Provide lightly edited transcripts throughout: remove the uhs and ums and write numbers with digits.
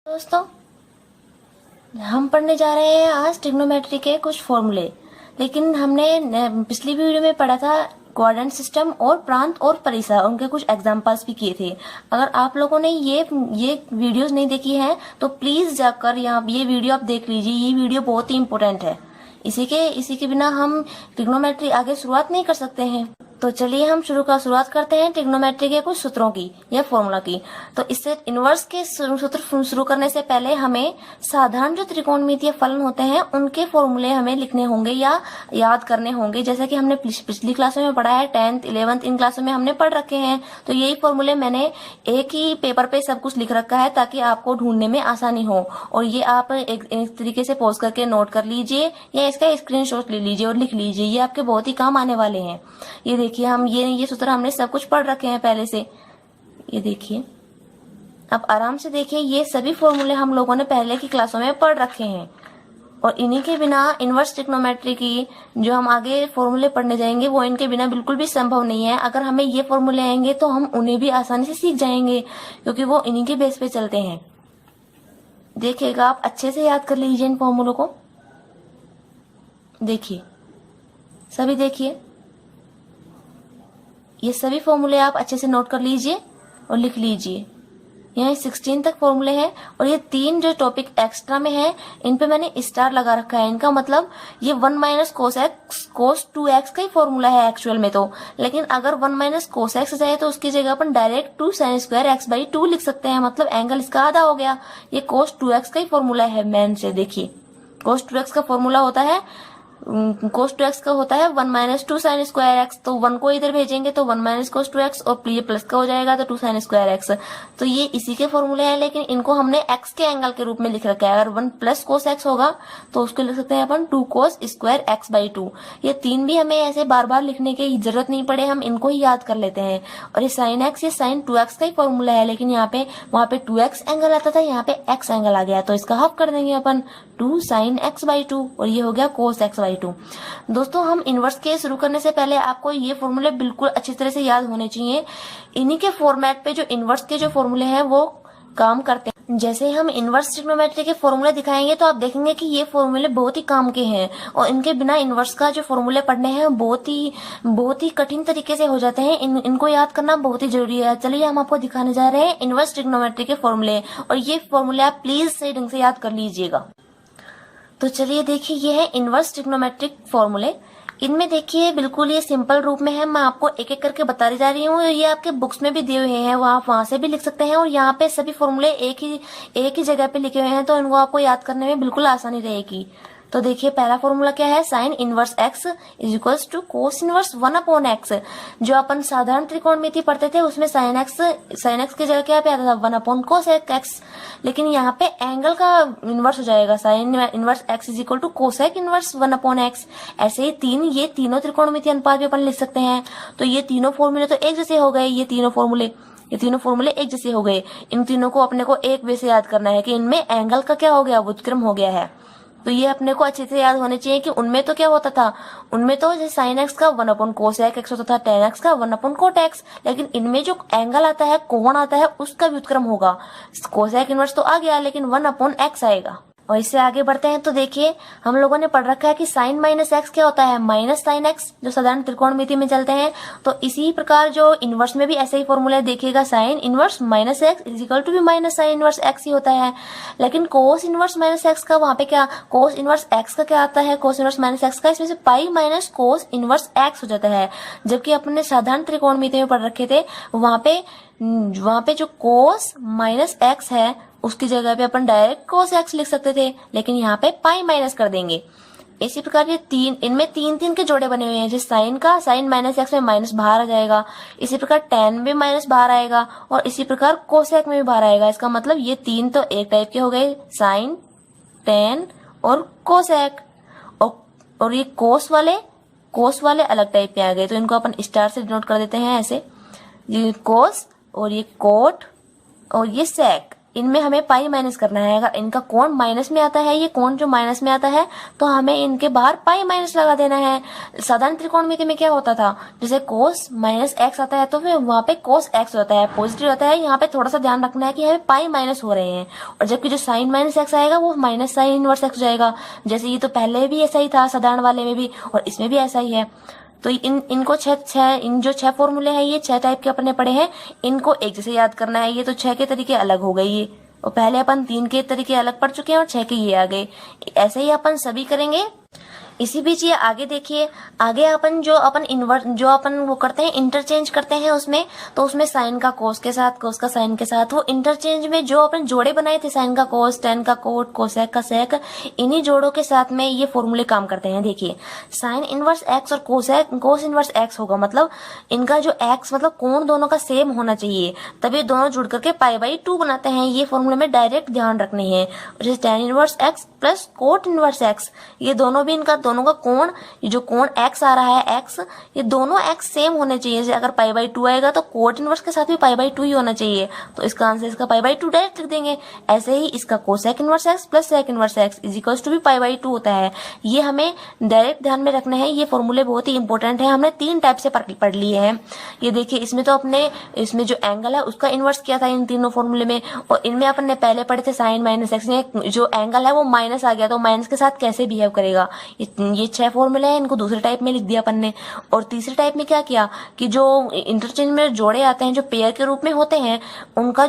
दोस्तों, हम पढ़ने जा रहे हैं आज ट्रिग्नोमेट्री के कुछ फॉर्मूले। लेकिन हमने पिछली वीडियो में पढ़ा था क्वाड्रेंट सिस्टम और प्रांत और परिसर, उनके कुछ एग्जांपल्स भी किए थे। अगर आप लोगों ने ये वीडियोस नहीं देखी हैं तो प्लीज जाकर यहाँ ये वीडियो आप देख लीजिए। ये वीडियो बहुत ही इम्पोर्टेंट है। इसी के बिना हम ट्रिग्नोमेट्री आगे शुरुआत नहीं कर सकते हैं। तो चलिए हम शुरुआत करते हैं ट्रिग्नोमेट्री के कुछ सूत्रों की या फॉर्मूला की। तो इससे इनवर्स के सूत्र शुरू करने से पहले हमें साधारण जो त्रिकोणमितीय फलन होते हैं उनके फॉर्मूले हमें लिखने होंगे या याद करने होंगे। जैसे कि हमने पिछली क्लासों में पढ़ा है, 10th 11th इन क्लासों में हमने पढ़ रखे हैं। तो यही फॉर्मूले मैंने एक ही पेपर पे सब कुछ लिख रखा है ताकि आपको ढूंढने में आसानी हो। और ये आप एक तरीके से पॉज करके नोट कर लीजिए या इसका स्क्रीनशॉट ले लीजिए और लिख लीजिए। ये आपके बहुत ही काम आने वाले हैं। ये देखिए, हम ये सूत्र हमने सब कुछ पढ़ रखे हैं पहले से। ये देखिए, अब आराम से देखिए, ये सभी फॉर्मूले हम लोगों ने पहले की क्लासों में पढ़ रखे हैं। और इन्हीं के बिना इनवर्स ट्रिग्नोमेट्री की जो हम आगे फॉर्मूले पढ़ने जाएंगे वो इनके बिना बिल्कुल भी संभव नहीं है। अगर हमें ये फॉर्मूले आएंगे तो हम उन्हें भी आसानी से सीख जाएंगे, क्योंकि वो इन्हीं के बेस पे चलते हैं। देखिएगा, आप अच्छे से याद कर लीजिए इन फॉर्मूलों को। देखिए, सभी देखिए, ये सभी फॉर्मूले आप अच्छे से नोट कर लीजिए और लिख लीजिए। यहाँ 16 तक फॉर्मूले हैं और ये 3 जो टॉपिक एक्स्ट्रा में है इन पे मैंने स्टार लगा रखा है। इनका मतलब ये 1 माइनस कोस एक्स कोस 2x का ही फॉर्मूला है एक्चुअल में तो। लेकिन अगर 1 माइनस कोस एक्स जाए तो उसकी जगह अपन direct 2 sine square x by 2 लिख सकते हैं। मतलब एंगल इसका आधा हो गया। ये कोस 2x का ही फॉर्मूला है मेन से। देखिए, कोस 2x का फॉर्मूला होता है कोस 2x का होता है 1 माइनस 2 साइन स्क्वायर एक्स। तो 1 को इधर भेजेंगे तो 1 माइनस कोस 2x और ये प्लस का हो जाएगा तो 2 साइन स्क्वायर एक्स। तो ये इसी के फॉर्मूले हैं, लेकिन इनको हमने x के एंगल के रूप में लिख रखा है। अगर 1 प्लस कोस x होगा तो उसको लिख सकते हैं अपन 2 कोस स्क्वायर x बाई 2। ये 3 भी हमें ऐसे बार बार लिखने की जरूरत नहीं पड़े, हम इनको ही याद कर लेते हैं। और ये साइन x, ये साइन 2x का ही फॉर्मूला है, लेकिन यहाँ पे वहां पे 2x एंगल आता था, यहाँ पे x एंगल आ गया तो इसका हाफ कर देंगे अपन 2 साइन x बाई 2 और ये हो गया कोस x बाई 2। दोस्तों, हम इनवर्स के शुरू करने से पहले आपको ये फॉर्मूले बिल्कुल अच्छी तरह से याद होने चाहिए। इन्हीं के फॉर्मेट पे जो इनवर्स के जो फॉर्मूले हैं वो काम करते हैं। जैसे हम इनवर्स ट्रिग्नोमेट्री के फॉर्मूले दिखाएंगे तो आप देखेंगे कि ये फॉर्मूले बहुत ही काम के हैं और इनके बिना इनवर्स का जो फॉर्मूले पढ़ने हैं बहुत ही कठिन तरीके से हो जाते हैं। इनको याद करना बहुत ही जरूरी है। चलिए, हम आपको दिखाने जा रहे हैं इनवर्स ट्रिग्नोमेट्री के फॉर्मूले, और ये फॉर्मूले आप प्लीज सही ढंग से याद कर लीजिएगा। तो चलिए देखिए, ये है इनवर्स ट्रिग्नोमेट्रिक फॉर्मूले। इनमें देखिए बिल्कुल ये सिंपल रूप में है। मैं आपको एक एक करके बताती जा रही हूँ। ये आपके बुक्स में भी दिए हुए हैं, वो आप वहां से भी लिख सकते हैं। और यहाँ पे सभी फॉर्मूले एक ही जगह पे लिखे हुए हैं, तो इनको आपको याद करने में बिल्कुल आसानी रहेगी। तो देखिए, पहला फॉर्मूला क्या है, sine inverse x is equals to cos inverse 1 upon x। जो अपन साधारण त्रिकोणमिति पढ़ते थे उसमें साइन x की जगह क्या पे आता था 1 अपॉन कोस x। लेकिन यहाँ पे एंगल का इनवर्स हो जाएगा, sine inverse x is equal to cosec inverse 1 upon x। ऐसे ही ये तीनों त्रिकोणमिति अनुपात भी अपन लिख सकते हैं। तो ये तीनों फॉर्मूले तो एक जैसे हो गए। ये तीनों फॉर्मूले एक जैसे हो गए। इन तीनों को अपने को एक वे से याद करना है कि इनमें एंगल का क्या हो गया, व्युत्क्रम हो गया है। तो ये अपने को अच्छे से याद होने चाहिए कि उनमें तो क्या होता था, उनमें तो जैसे साइन एक्स का 1 अपॉन कोसेक एक्स होता था, टेन एक्स का 1 अपॉन कोट एक्स। लेकिन इनमें जो एंगल आता है, कोण आता है, उसका व्युत्क्रम होगा। कोसेक इनवर्स तो आ गया, लेकिन 1 अपॉन एक्स आएगा। और इससे आगे बढ़ते हैं तो देखिए, हम लोगों ने पढ़ रखा है कि साइन माइनस एक्स क्या होता है, माइनस साइन एक्स, जो साधारण त्रिकोणमिति में चलते हैं। तो इसी प्रकार जो इनवर्स में भी ऐसे ही फॉर्मूला देखिएगा, sine inverse minus x is equal to भी माइनस साइन इनवर्स एक्स ही होता है। लेकिन कोस इनवर्स माइनस एक्स का वहां पे क्या, कोस इनवर्स एक्स का क्या आता है, कोस इनवर्स माइनस एक्स का इसमें से pi minus cos inverse x हो जाता है। जबकि अपने साधारण त्रिकोणमिति में पढ़ रखे थे, वहां पे जो कोस माइनस एक्स है उसकी जगह पे अपन डायरेक्ट कोस एक्स लिख सकते थे, लेकिन यहाँ पे पाई माइनस कर देंगे। इसी प्रकार ये इनमें तीन के जोड़े बने हुए हैं। जैसे साइन माइनस एक्स में माइनस बाहर आ जाएगा, इसी प्रकार टेन में माइनस बाहर आएगा, और इसी प्रकार कोसेक में भी बाहर आएगा। इसका मतलब ये तीन तो एक टाइप के हो गए, साइन, टेन और कोसेक। और ये कोस वाले अलग टाइप के आ गए, तो इनको अपन स्टार से डिनोट कर देते हैं ऐसे। ये कोस और ये कोट और ये सेक, इनमें हमें पाई माइनस करना है। अगर इनका कोण माइनस में आता है, ये कोण जो माइनस में आता है, तो हमें इनके बाहर पाई माइनस लगा देना है। साधारण त्रिकोणमिति में क्या होता था, जैसे कोस माइनस एक्स आता है तो फिर वहां पे कोस एक्स होता है, पॉजिटिव होता है। यहाँ पे थोड़ा सा ध्यान रखना है कि हमें पाई माइनस हो रहे हैं, और जबकि जो साइन माइनस एक्स आएगा वो माइनस साइन इनवर्स एक्स हो जाएगा। जैसे ये तो पहले भी ऐसा ही था साधारण वाले में भी, और इसमें भी ऐसा ही है। तो इनको इन जो 6 फॉर्मूले हैं, ये 6 टाइप के अपने पढ़े हैं, इनको एक जैसे याद करना है। ये तो 6 के तरीके अलग हो गए ये, और पहले अपन 3 के तरीके अलग पढ़ चुके हैं और 6 के ये आ गए। ऐसे ही अपन सभी करेंगे। इसी बीच ये आगे देखिए, आगे अपन जो अपन वो करते हैं, इंटरचेंज करते हैं उसमें, तो उसमें साइन का कोस के साथ, कोस का साइन के साथ, वो इंटरचेंज में जो अपन जोड़े बनाए थे, साइन का कोस, टेन का कोट, कोसेक का सेक, इन्हीं जोड़ों के साथ में ये फॉर्मूले काम करते हैं। देखिए, साइन इनवर्स एक्स और कोस इनवर्स एक्स होगा, मतलब इनका जो एक्स मतलब कोण दोनों का सेम होना चाहिए, तभी दोनों जुड़ करके π/2 बनाते हैं। ये फॉर्मूले में डायरेक्ट ध्यान रखने हैं। जैसे tan inverse x plus cot inverse x, ये दोनों का कोण, ये जो कोण x आ रहा है x, ये दोनों x सेम होने चाहिए। अगर π/2 आएगा तो कोट इनवर्स के साथ भी π/2 ही होना चाहिए, तो इसका आंसर इसका π/2 डायरेक्ट लिख देंगे। ऐसे ही इसका cosec inverse x plus sec inverse x is equals to भी π/2 होता है। ये हमें डायरेक्ट ध्यान में रखना है। ये फॉर्मूले बहुत ही इंपॉर्टेंट है, हमने 3 टाइप से पढ़ लिए हैं। ये देखिए, इसमें तो अपने इसमें जो एंगल है उसका इनवर्स किया था इन तीनों फॉर्मूले में, और इनमें अपन ने पहले पढ़े थे साइन माइनस एक्स में जो एंगल है वो माइनस आ गया, तो माइनस के साथ कैसे बिहेव करेगा। ये 6 फॉर्मूले हैं, इनको दूसरे टाइप में लिख दिया अपन ने। और तीसरे टाइप में क्या किया कि जो इंटरचेंज में जोड़े आते हैं, जो पेयर के रूप में होते हैं, उनका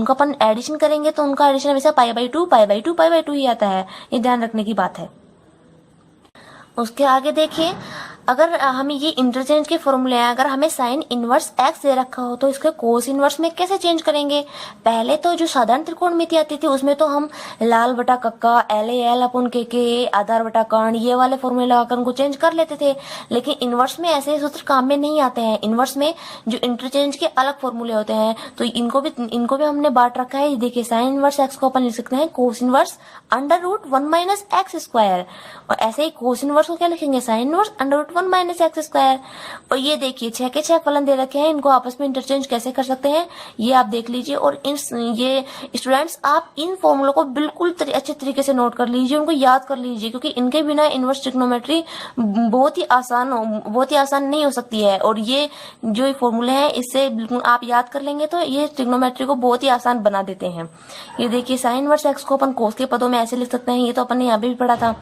अपन एडिशन करेंगे तो उनका एडिशन हमेशा π/2 ही आता है। ये ध्यान रखने की बात है। उसके आगे देखिए, अगर हमें ये इंटरचेंज के फॉर्मूले हैं, अगर हमें साइन इनवर्स एक्स दे रखा हो तो इसके कोस इनवर्स में कैसे चेंज करेंगे। पहले तो जो साधारण त्रिकोणमिति आती थी उसमें तो हम लाल बटा कक्का, LAL अपन के आधार बटा कर्ण, ये वाले फॉर्मूले लगाकर उनको चेंज कर लेते थे। लेकिन इनवर्स में ऐसे सूत्र काम में नहीं आते हैं। इनवर्स में जो इंटरचेंज के अलग फॉर्मूले होते हैं, तो इनको भी हमने बांट रखा है। देखिए, साइन इनवर्स एक्स को अपन लिख सकते हैं कोस इनवर्स √1 - x², और ऐसे ही कोस इनवर्स को क्या लिखेंगे, साइन इनवर्स √1 - x²। और ये देखिए 6 के 6 फलन दे रखे हैं, इनको आपस में इंटरचेंज कैसे कर सकते हैं ये आप देख लीजिए। और ये स्टूडेंट्स, आप इन फॉर्मूलों को बिल्कुल अच्छे तरीके से नोट कर लीजिए, उनको याद कर लीजिए, क्योंकि इनके बिना इनवर्स ट्रिग्नोमेट्री बहुत ही आसान नहीं हो सकती है। और ये जो फॉर्मूले हैं, इससे बिल्कुल आप याद कर लेंगे तो ये ट्रिग्नोमेट्री को बहुत ही आसान बना देते हैं। ये देखिए, साइन इनवर्स एक्स को अपन कोस के पदों में ऐसे लिख सकते हैं, ये तो अपन ने यहाँ पे भी पढ़ा था।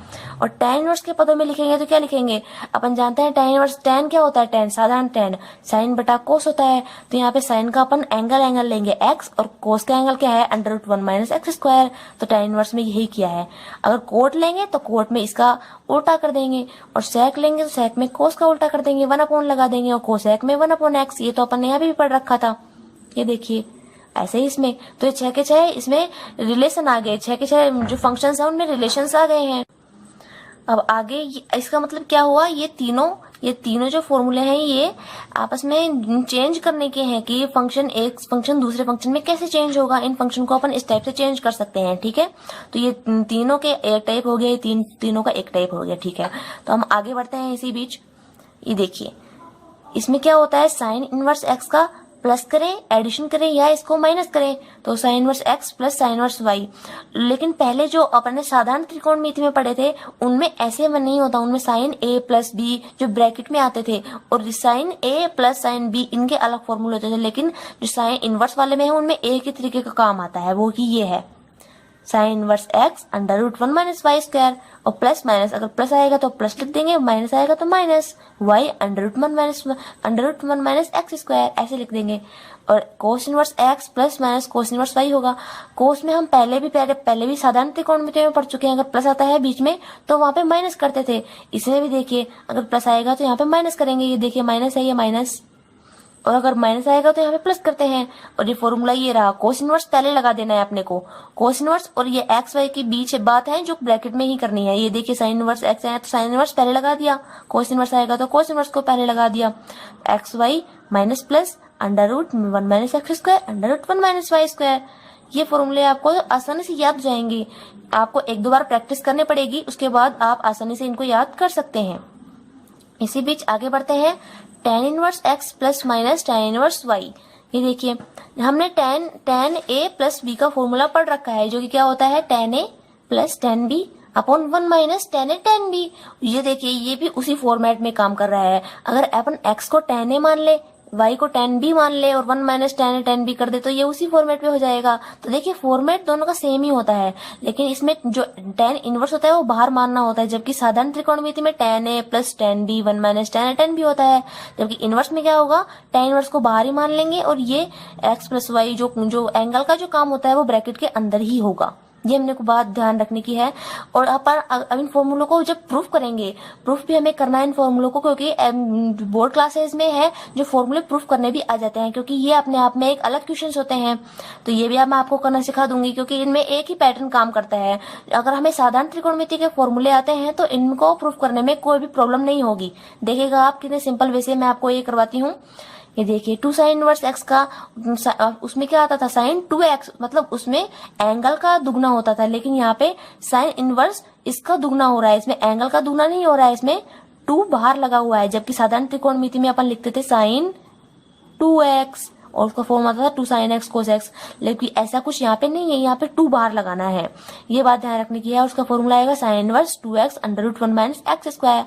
और टेन इनवर्स के पदों में लिखेंगे तो क्या लिखेंगे, अपन जानते हैं टेन इनवर्स, टेन क्या होता है, टेन साधारण टेन साइन बटा कोस होता है। तो यहाँ पे साइन का अपन एंगल लेंगे x, और कोस का एंगल क्या है, √1 - x²। तो टेन इनवर्स में यही किया है। अगर कोट लेंगे तो कोट में इसका उल्टा कर देंगे, और सेक लेंगे तो सेक में कोस का उल्टा कर देंगे, 1/, लगा देंगे, और कोसेक में 1/x। ये तो अपन ने यहाँ भी पढ़ रखा था। ये देखिए, ऐसे ही इसमें तो ये 6 के 6 इसमें रिलेशन आ गए, 6 के 6 जो फंक्शंस हैं उनमें रिलेशंस आ गए हैं। अब आगे इसका मतलब क्या हुआ, ये तीनों जो फॉर्मूले हैं ये आपस में चेंज करने के हैं कि फंक्शन एक फंक्शन दूसरे फंक्शन में कैसे चेंज होगा। इन फंक्शन को अपन इस टाइप से चेंज कर सकते हैं, ठीक है। तो ये तीनों के एक टाइप हो गया, तीनों का एक टाइप हो गया, ठीक है। तो हम आगे बढ़ते हैं। इसी बीच ये देखिए, इसमें क्या होता है, साइन इनवर्स एक्स का प्लस करें, एडिशन करें, या इसको माइनस करें, तो sine inverse x plus sine inverse y. लेकिन पहले जो अपन ने साधारण त्रिकोणमिति में पढ़े थे उनमें ऐसे में नहीं होता, उनमें साइन ए प्लस बी जो ब्रैकेट में आते थे, और साइन ए प्लस साइन बी इनके अलग फॉर्मूले होते थे। लेकिन जो साइन इनवर्स वाले में है उनमें एक ही तरीके का काम आता है, वो कि ये है साइन इनवर्स एक्स √1 - y²। और प्लस माइनस, अगर प्लस आएगा तो प्लस लिख देंगे, माइनस आएगा तो माइनस, y √1 - x², ऐसे लिख देंगे। और cos inverse x plus minus cos inverse y होगा। कोस में हम पहले भी साधारण त्रिकोणमिति में पढ़ चुके हैं। अगर प्लस आता है बीच में तो वहां पे माइनस करते थे। इसमें भी देखिए, अगर प्लस आएगा तो यहाँ पे माइनस करेंगे। ये देखिए, माइनस है, ये माइनस, और अगर माइनस आएगा तो यहाँ पे प्लस करते हैं। और ये फॉर्मूला ये रहा, कोस इनवर्स पहले लगा देना है अपने को, कोस इनवर्स, और ये एक्स वाई के बीच बात है जो ब्रैकेट में ही करनी है। ये देखिए, साइन इनवर्स एक्स है तो साइन इनवर्स पहले लगा दिया, कोस इनवर्स आएगा तो कोस इनवर्स को पहले लगा दिया। X y minus plus √1 - x², √1 - y²। ये फॉर्मूले आपको आसानी से याद हो जाएंगे। आपको 1-2 बार प्रैक्टिस करनी पड़ेगी, उसके बाद आप आसानी से इनको याद कर सकते हैं। इसी बीच आगे बढ़ते हैं। tan inverse x plus minus tan inverse y, ये देखिए हमने tan a प्लस b का फॉर्मूला पढ़ रखा है, जो कि क्या होता है tan a plus tan b upon 1 minus tan a tan b। ये देखिए ये भी उसी फॉर्मेट में काम कर रहा है। अगर अपन x को tan a मान ले, y को tan b मान ले और 1 minus tan a tan b कर दे तो ये उसी फॉर्मेट पे हो जाएगा। तो देखिए फॉर्मेट दोनों का सेम ही होता है, लेकिन इसमें जो tan इनवर्स होता है वो बाहर मानना होता है, जबकि साधारण त्रिकोणमिति में tan a plus tan b 1 minus tan a tan b होता है। जबकि इनवर्स में क्या होगा, tan इनवर्स को बाहर ही मान लेंगे और ये x प्लस y जो एंगल का जो काम होता है वो ब्रैकेट के अंदर ही होगा। ये हमने को बात ध्यान रखने की है। और अपन अब इन फॉर्मूलों को जब प्रूफ करेंगे, प्रूफ भी हमें करना है इन फॉर्मूलों को, क्योंकि बोर्ड क्लासेस में है जो फॉर्मूले प्रूफ करने भी आ जाते हैं, क्योंकि ये अपने आप में एक अलग क्वेश्चंस होते हैं। तो ये भी मैं आपको करना सिखा दूंगी, क्योंकि इनमें एक ही पैटर्न काम करता है। अगर हमें साधारण त्रिकोणमिति के फॉर्मूले आते हैं तो इनको प्रूफ करने में कोई भी प्रॉब्लम नहीं होगी। देखिएगा आप कितने सिंपल वे से मैं आपको ये करवाती हूँ। ये देखिए 2 sin इनवर्स x का, उसमें क्या आता था sin 2x, मतलब उसमें एंगल का दुगना होता था, लेकिन यहाँ पे sin इनवर्स इसका दुगना हो रहा है, इसमें एंगल का दुगना नहीं हो रहा है, इसमें 2 बाहर लगा हुआ है। जबकि साधारण त्रिकोणमिति में अपन लिखते थे sin 2x और उसका फॉर्म आता था 2 sin x cos x, लेकिन ऐसा कुछ यहाँ पे नहीं है, यहाँ पे 2 बाहर लगाना है। ये बात ध्यान रखने की है। उसका फॉर्मूला आएगा sin inverse 2x under root 1 minus x square.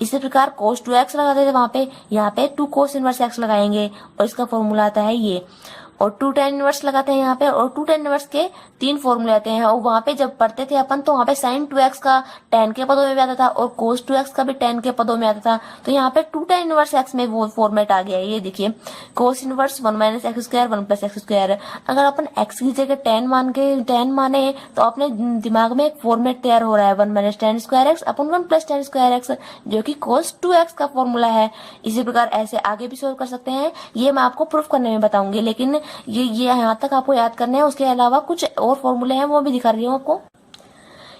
इसी प्रकार cos 2x लगाते थे वहां पे, यहाँ पे 2 cos इनवर्स x लगाएंगे और इसका फॉर्मूला आता है ये। और 2 tan इनवर्स लगाते हैं यहाँ पे, और 2 tan इनवर्स के 3 फॉर्मूले आते हैं। और वहां पे जब पढ़ते थे अपन तो वहां पे sin 2x का tan के पदों में भी आता था और cos 2x का भी tan के पदों में आता था। तो यहाँ पे 2 tan इनवर्स x में वो फॉर्मेट आ गया है। ये देखिए cos inverse 1 minus x square 1 plus x square. अगर अपन x की जगह tan माने तो अपने दिमाग में एक फॉर्मेट तैयार हो रहा है 1 माइनस tan स्क्वायर x अपन 1 प्लस tan स्क्वायर x, जो की cos 2x का फॉर्मूला है। इसी प्रकार ऐसे आगे भी सोल्व कर सकते हैं, ये मैं आपको प्रूफ करने में बताऊंगी, लेकिन ये यहाँ तक आपको याद करना है। उसके अलावा कुछ और फॉर्मूले हैं वो भी दिखा रही हूँ आपको।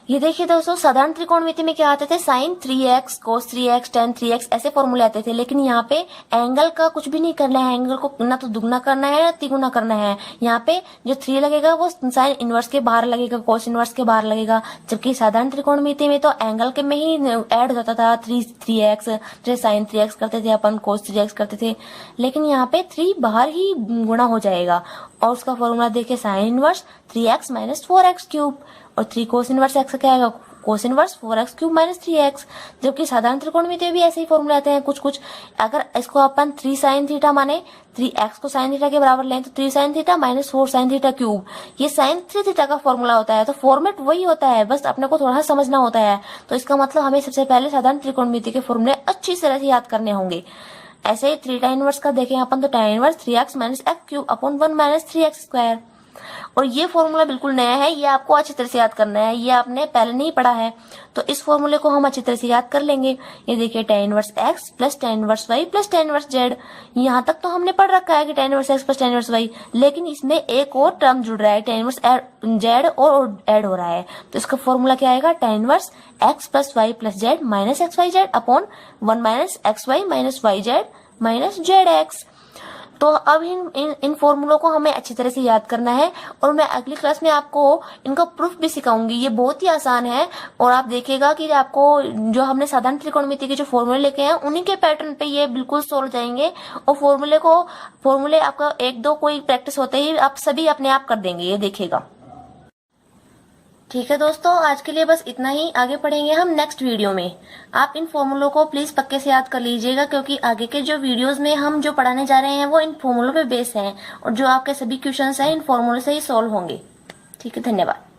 ये देखिए दोस्तों, साधारण त्रिकोणमिति में क्या आते थे, sin 3x cos 3x tan 3x ऐसे फॉर्मूले आते थे, लेकिन यहाँ पे एंगल का कुछ भी नहीं करना है, एंगल को ना तो दुगना करना है ना तिगुना करना है। यहाँ पे जो 3 लगेगा वो sin इनवर्स के बाहर लगेगा, cos इनवर्स के बाहर लगेगा। जबकि साधारण त्रिकोणमिति में तो एंगल के में ही ऐड हो जाता था 3x, जैसे sin 3x करते थे अपन cos 3x करते थे, लेकिन यहाँ पे 3 बाहर ही गुणा हो जाएगा। और उसका फॉर्मूला देखिए sin inverse 3x minus 4x cube, और 3 cos इनवर्स x क्या आएगा, cos inverse 4x cube minus 3x। जबकि साधारण त्रिकोणमिति में भी ऐसे ही फॉर्मूले आते हैं कुछ। अगर इसको अपन 3 sin थीटा माने, 3x को sin थीटा के बराबर लें तो 3 sin theta minus 4 sin theta cube, ये sin 3 थीटा का फॉर्मूला होता है। तो फॉर्मेट वही होता है, बस अपने को थोड़ा समझना होता है। तो इसका मतलब हमें सबसे पहले साधारण त्रिकोणमिति के फॉर्मूले अच्छी तरह से याद करने होंगे। ऐसे ही 3 tan इनवर्स का देखें अपन तो tan inverse 3x minus x cube upon 1 minus 3x square. और ये फॉर्मूला बिल्कुल नया है, ये आपको अच्छी तरह से याद करना है, ये आपने पहले नहीं पढ़ा है। तो इस फॉर्मूले को हम अच्छी तरह से याद कर लेंगे। ये देखिए tan inverse x plus tan inverse y plus tan inverse z। यहाँ तक तो हमने पढ़ रखा है कि tan inverse x plus tan inverse y, लेकिन इसमें एक और टर्म जुड़ रहा है, tan इनवर्स z और ऐड हो रहा है। तो इसका फॉर्मूला क्या आएगा, tan inverse x plus y plus z minus x y z upon 1 minus x y minus y z minus z x. तो अब इन फॉर्मूलों को हमें अच्छी तरह से याद करना है, और मैं अगली क्लास में आपको इनका प्रूफ भी सिखाऊंगी। ये बहुत ही आसान है, और आप देखिएगा कि आपको जो हमने साधारण त्रिकोणमिति के जो फॉर्मूले लेके हैं उन्हीं के पैटर्न पे ये बिल्कुल सोल्व जाएंगे। और फॉर्मूले आपका 1-2 कोई प्रैक्टिस होते ही आप सभी अपने आप कर देंगे, ये देखिएगा। ठीक है दोस्तों, आज के लिए बस इतना ही। आगे पढ़ेंगे हम नेक्स्ट वीडियो में। आप इन फॉर्मूलों को प्लीज पक्के से याद कर लीजिएगा, क्योंकि आगे के जो वीडियोस में हम जो पढ़ाने जा रहे हैं वो इन फॉर्मूलों पे बेस हैं, और जो आपके सभी क्वेश्चंस हैं इन फॉर्मूलों से ही सॉल्व होंगे। ठीक है, धन्यवाद।